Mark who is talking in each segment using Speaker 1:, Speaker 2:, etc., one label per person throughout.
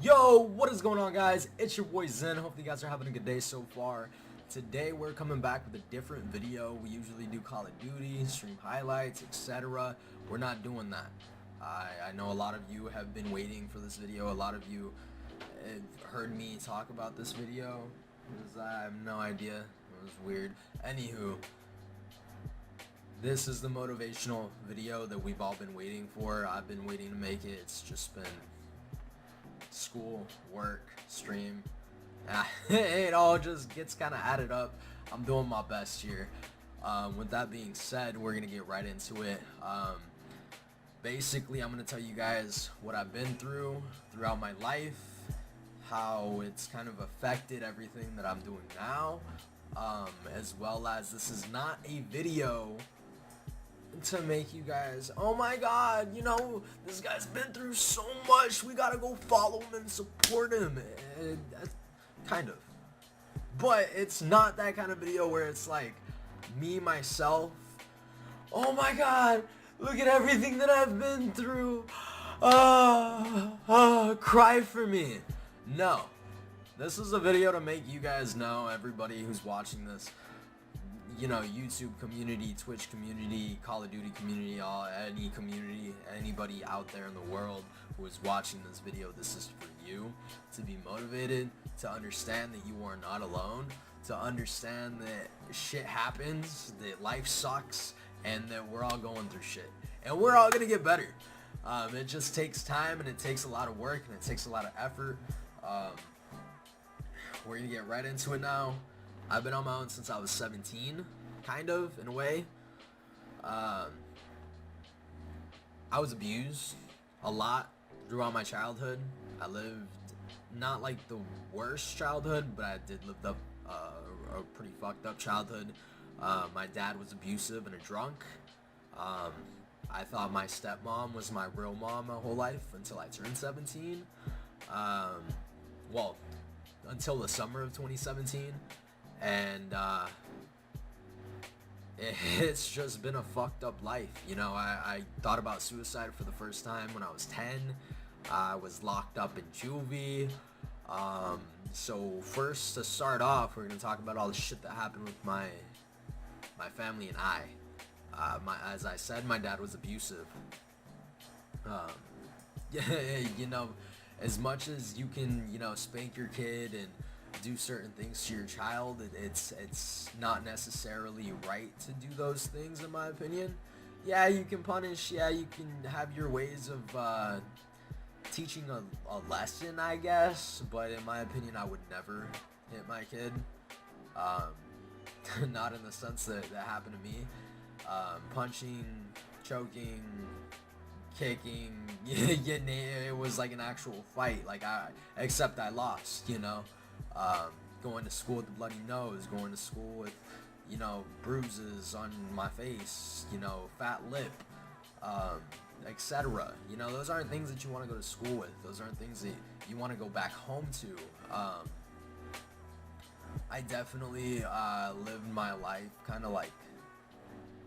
Speaker 1: Yo, what is going on, guys? It's your boy Zen. Hope you guys are having a good day so far. Today we're coming back with a different video. We usually do Call of Duty, stream highlights, etc. We're not doing that. I know a lot of you have been waiting for this video. A lot of you have heard me talk about this video. I have no idea. It was weird. Anywho, this is the motivational video that we've all been waiting for. I've been waiting to make it. It's just been school, work, stream. It all just gets kind of added up. I'm doing my best here. With that being said, we're gonna get right into it. Basically, I'm gonna tell you guys what I've been through throughout my life, how it's kind of affected everything that I'm doing now, as well as this is not a video to make you guys, oh my god, you know, this guy's been through so much, we gotta go follow him and support him. Kind of. But it's not that kind of video where it's like me, myself, oh my god, look at everything that I've been through. Cry for me. No. This is a video to make you guys know, everybody who's watching this, you know, YouTube community, Twitch community, Call of Duty community, any community, anybody out there in the world who is watching this video, this is for you to be motivated, to understand that you are not alone, to understand that shit happens, that life sucks, and that we're all going through shit, and we're all gonna get better. It just takes time, and it takes a lot of work, and it takes a lot of effort. We're gonna get right into it now. I've been on my own since I was 17, kind of, in a way. I was abused a lot throughout my childhood. I lived not like the worst childhood, but I did live up a pretty fucked up childhood. My dad was abusive and a drunk. I thought my stepmom was my real mom my whole life until I turned 17. Well, until the summer of 2017. And it's just been a fucked up life. You know, I thought about suicide for the first time when I was 10. I was locked up in juvie. So first, to start off, we're gonna talk about all the shit that happened with my family and I. As I said, my dad was abusive. You know, as much as you can, you know, spank your kid and do certain things to your child, it's not necessarily right to do those things, in my opinion. Yeah, you can punish, yeah, you can have your ways of teaching a lesson, I guess, but in my opinion, I would never hit my kid. Not in the sense that happened to me. Punching, choking, kicking, it was like an actual fight, like except I lost, you know. Going to school with a bloody nose, going to school with, you know, bruises on my face, you know, fat lip, etc. You know, those aren't things that you want to go to school with. Those aren't things that you want to go back home to. I definitely lived my life kind of like,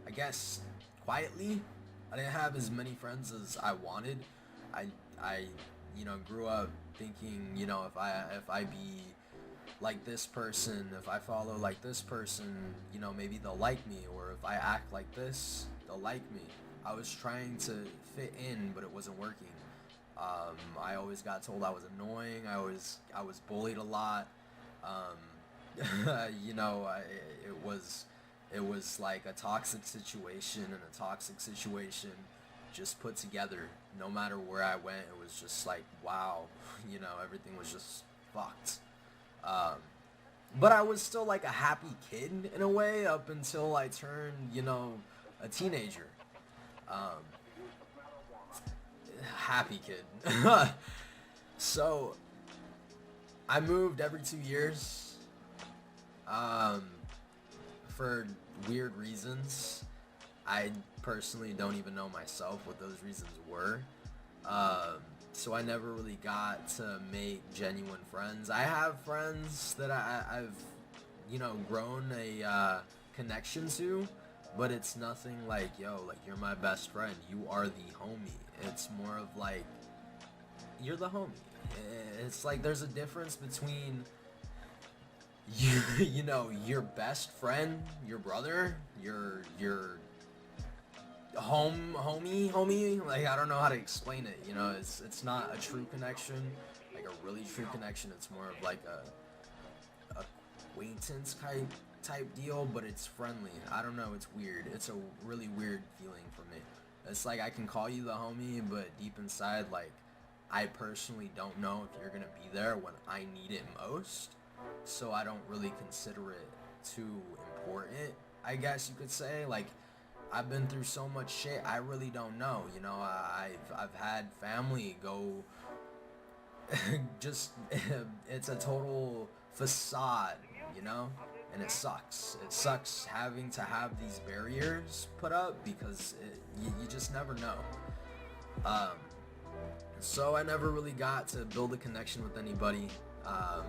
Speaker 1: I guess, quietly. I didn't have as many friends as I wanted. I you know, grew up thinking, you know, if I be like this person, if I follow like this person, you know, maybe they'll like me, or if I act like this, they'll like me. I was trying to fit in, but it wasn't working. I always got told I was annoying. I was bullied a lot. You know, it was like a toxic situation, and a toxic situation just put together. No matter where I went, it was just like, wow, you know, everything was just fucked. But I was still like a happy kid in a way up until I turned, you know, a teenager. Happy kid. So I moved every 2 years, for weird reasons. I personally don't even know myself what those reasons were. So I never really got to make genuine friends. I have friends that I've, you know, grown a connection to, but it's nothing like, yo, like, you're my best friend, you are the homie. It's more of like, you're the homie. It's like there's a difference between you, you know, your best friend, your brother, your homie. Like, I don't know how to explain it. You know, it's not a true connection, like a really true connection. It's more of like a acquaintance type deal, but it's friendly. I don't know. It's weird. It's a really weird feeling for me. It's like I can call you the homie, but deep inside, like, I personally don't know if you're gonna be there when I need it most. So I don't really consider it too important, I guess you could say. Like, I've been through so much shit, I really don't know. You know, I've had family go just it's a total facade, you know, and it sucks. It sucks having to have these barriers put up because you just never know. So I never really got to build a connection with anybody. I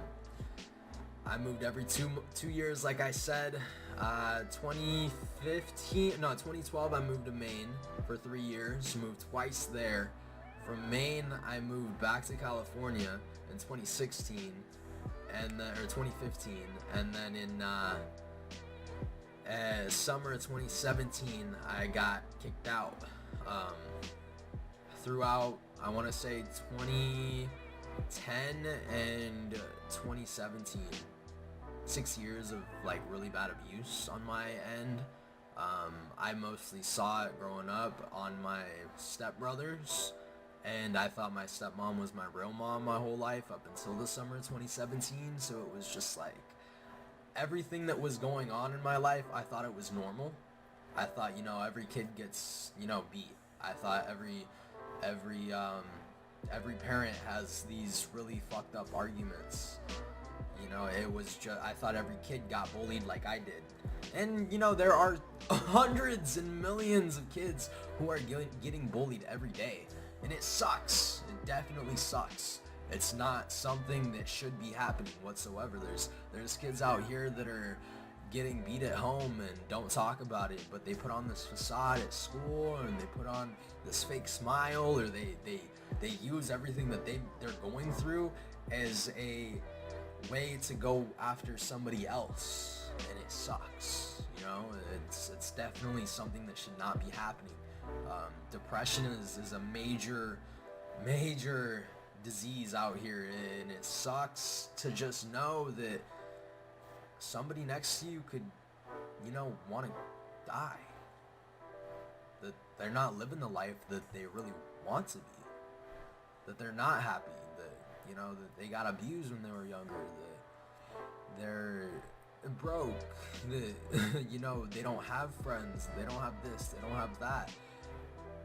Speaker 1: moved every two years, like I said. 2012 I moved to Maine for 3 years, moved twice there. From Maine I moved back to California in 2016 or 2015, and then in summer of 2017 I got kicked out. Throughout, I want to say 2010 and 2017, 6 years of like really bad abuse on my end. I mostly saw it growing up on my stepbrothers, and I thought my stepmom was my real mom my whole life up until the summer of 2017. So it was just like everything that was going on in my life, I thought it was normal. I thought, you know, every kid gets, you know, beat. I thought every parent has these really fucked up arguments. You know, it was just, I thought every kid got bullied like I did. And, you know, there are hundreds and millions of kids who are getting bullied every day. And it sucks. It definitely sucks. It's not something that should be happening whatsoever. There's kids out here that are getting beat at home and don't talk about it, but they put on this facade at school, and they put on this fake smile, or they use everything that they're going through as a way to go after somebody else, and it sucks. You know, it's definitely something that should not be happening. Depression is a major disease out here, and it sucks to just know that somebody next to you could, you know, want to die. That they're not living the life that they really want to be. That they're not happy. That, you know, that they got abused when they were younger. That they're broke. That, you know, they don't have friends. They don't have this. They don't have that.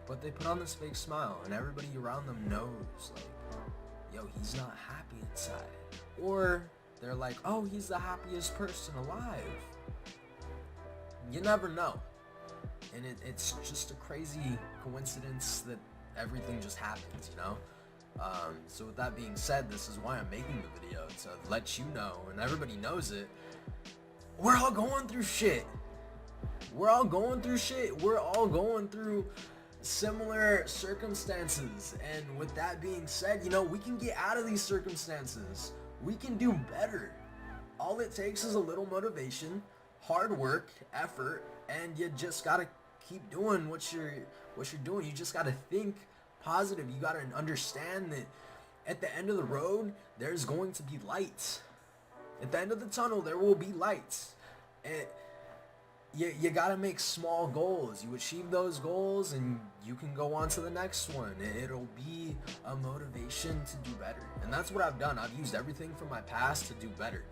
Speaker 1: But they put on this fake smile, and everybody around them knows, like, yo, he's not happy inside. Or they're like, oh, he's the happiest person alive. You never know. And it's just a crazy coincidence that everything just happens, you know? So with that being said, this is why I'm making the video, to let you know, and everybody knows it. We're all going through shit. We're all going through shit. We're all going through similar circumstances. And with that being said, you know, we can get out of these circumstances. We can do better. All it takes is a little motivation, hard work, effort, and you just gotta keep doing what you're doing. You just gotta think positive. You gotta understand that at the end of the road, there's going to be light. At the end of the tunnel, there will be light. And you gotta make small goals. You achieve those goals, and you can go on to the next one. It'll be a motivation to do better. And that's what I've done. I've used everything from my past to do better.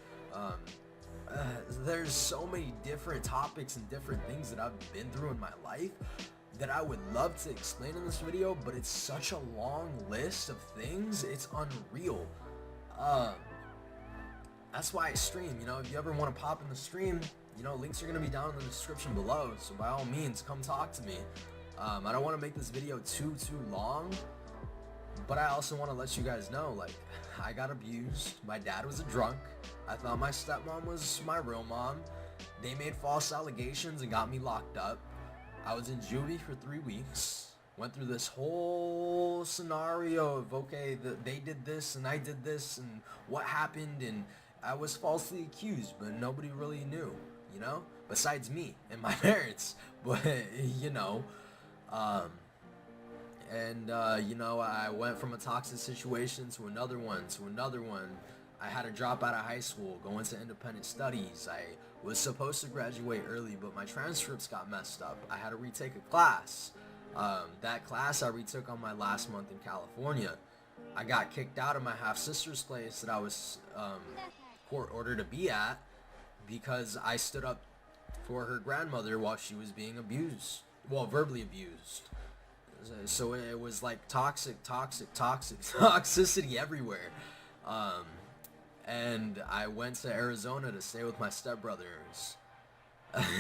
Speaker 1: There's so many different topics and different things that I've been through in my life that I would love to explain in this video, but it's such a long list of things, it's unreal. That's why I stream. You know, if you ever want to pop in the stream, you know, links are going to be down in the description below, so by all means, come talk to me. I don't want to make this video too long, but I also want to let you guys know, like, I got abused. My dad was a drunk. I thought my stepmom was my real mom. They made false allegations and got me locked up. I was in juvie for 3 weeks. Went through this whole scenario of, okay, they did this and I did this and what happened, and I was falsely accused, but nobody really knew, you know, besides me and my parents. But you know, you know, I went from a toxic situation to another one, to another one. I had to drop out of high school, go into independent studies. I was supposed to graduate early, but my transcripts got messed up. I had to retake a class. That class I retook on my last month in California. I got kicked out of my half-sister's place that I was court ordered to be at because I stood up for her grandmother while she was being abused. Well, verbally abused. So it was like toxicity everywhere. And I went to Arizona to stay with my stepbrothers.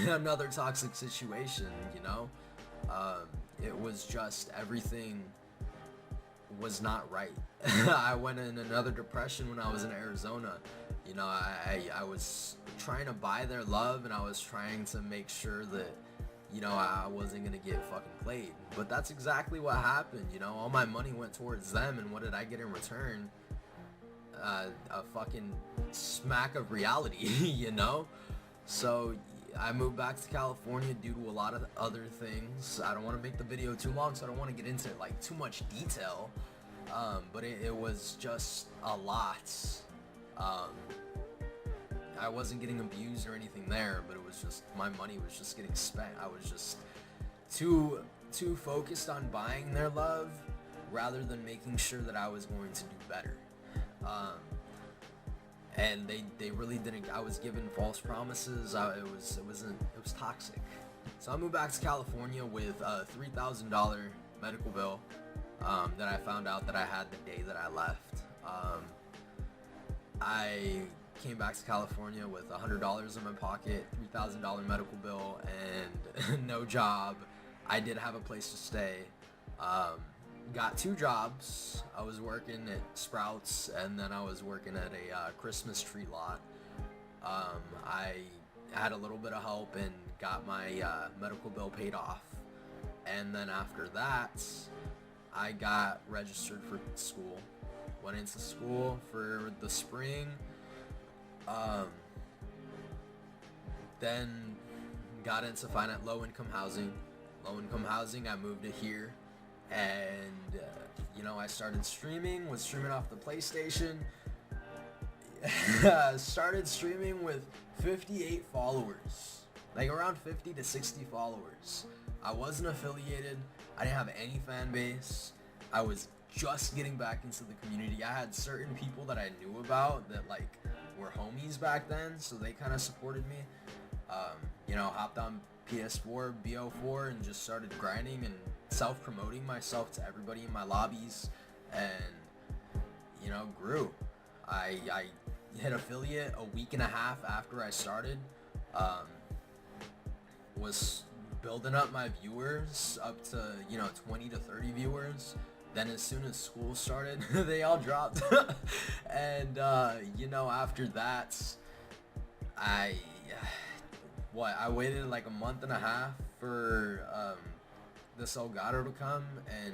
Speaker 1: Another toxic situation, you know. It was just, everything was not right. I went in another depression when I was in Arizona. You know, I was trying to buy their love, and I was trying to make sure that, you know, I wasn't gonna get fucking played. But that's exactly what happened, you know. All my money went towards them, and what did I get in return? A fucking smack of reality, you know? So I moved back to California due to a lot of other things. I don't want to make the video too long, so I don't want to get into like too much detail. But it was just a lot. I wasn't getting abused or anything there, but it was just, my money was just getting spent. I was just too focused on buying their love rather than making sure that I was going to do better. And they really didn't. I was given false promises. It was toxic. So I moved back to California with a $3,000 medical bill that I found out that I had the day that I left. I came back to California with $100 in my pocket, $3,000 medical bill, and no job. I did have a place to stay. Got 2 jobs. I was working at Sprouts, and then I was working at a Christmas tree lot. I had a little bit of help and got my medical bill paid off. And then after that, I got registered for school. Went into school for the spring. Then got into low-income housing. Low-income housing, I moved to here. And, you know, I started streaming, was streaming off the PlayStation. Started streaming with 58 followers. Like around 50 to 60 followers. I wasn't affiliated. I didn't have any fan base. I was just getting back into the community. I had certain people that I knew about that, like, were homies back then, so they kind of supported me. You know, hopped on PS4, BO4, and just started grinding and self-promoting myself to everybody in my lobbies, and, you know, grew. I hit affiliate a week and a half after I started. Was building up my viewers up to, you know, 20 to 30 viewers. Then as soon as school started, they all dropped. And, you know, after that, I waited like a month and a half for this Elgato to come, and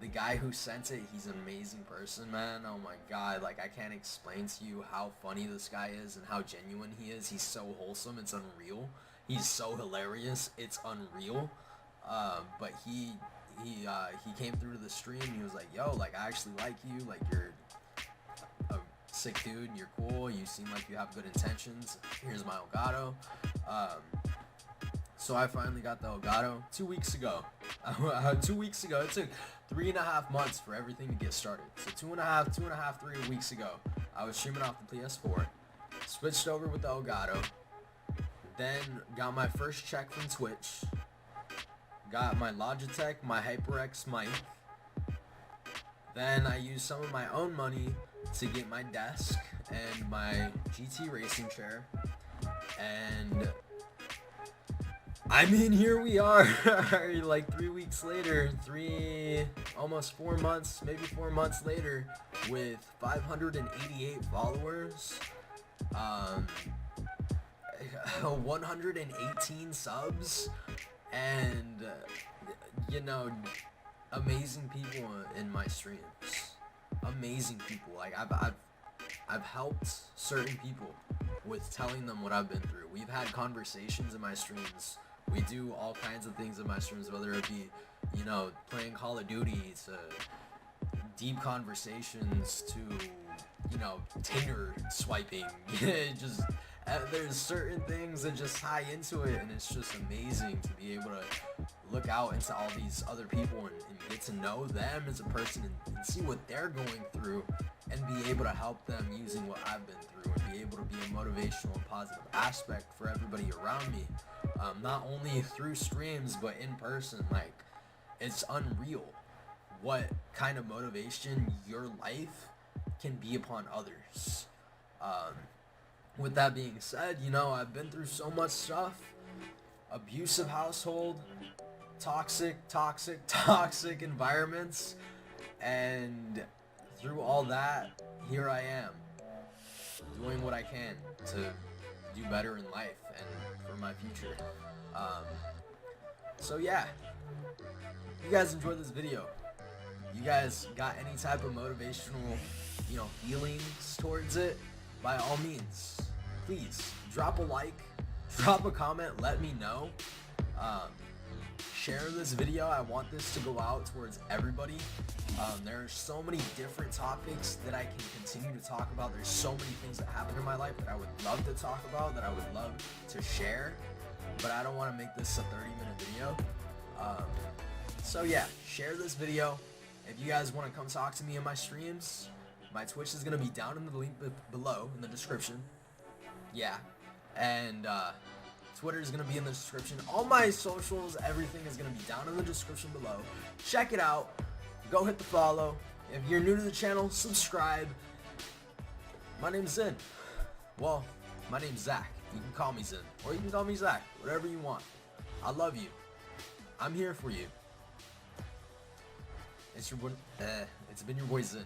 Speaker 1: the guy who sent it, he's an amazing person, man. Oh my god, like, I can't explain to you how funny this guy is and how genuine he is. He's so wholesome, it's unreal. He's so hilarious, it's unreal. But he came through to the stream, he was like, yo, like, I actually like you, like, you're a sick dude, you're cool, you seem like you have good intentions, here's my Elgato. So I finally got the Elgato 2 weeks ago. 2 weeks ago. It took 3.5 months for everything to get started. So 3 weeks ago, I was streaming off the PS4, switched over with the Elgato, then got my first check from Twitch, got my Logitech, my HyperX mic, then I used some of my own money to get my desk and my GT racing chair, and I mean, here we are, like 3 weeks later, almost 4 months, maybe 4 months later, with 588 followers, 118 subs, and, you know, amazing people in my streams. Amazing people. Like I've helped certain people with telling them what I've been through. We've had conversations in my streams. We do all kinds of things in my streams, whether it be, you know, playing Call of Duty, to deep conversations, to, you know, Tinder swiping. Just there's certain things that just tie into it, and it's just amazing to be able to look out into all these other people and get to know them as a person, and see what they're going through, and be able to help them using what I've been through, and be able to be a motivational and positive aspect for everybody around me, not only through streams but in person. Like, it's unreal what kind of motivation your life can be upon others. With that being said, you know, I've been through so much stuff. Abusive household, toxic environments, and through all that, here I am, doing what I can to do better in life and for my future. So yeah, you guys enjoyed this video. You guys got any type of motivational, you know, feelings towards it, by all means, please drop a like, drop a comment, let me know. Share this video. I want this to go out towards everybody. There's so many different topics that I can continue to talk about. There's so many things that happen in my life that I would love to talk about, that I would love to share, but I don't want to make this a 30-minute video. So yeah, share this video. If you guys want to come talk to me in my streams, my Twitch is going to be down in the link below in the description. Yeah. And Twitter is going to be in the description. All my socials, everything is going to be down in the description below. Check it out. Go hit the follow. If you're new to the channel, subscribe. My name's Zen. Well, my name's Zach. You can call me Zen, or you can call me Zach. Whatever you want. I love you. I'm here for you. It's been your boy Zen.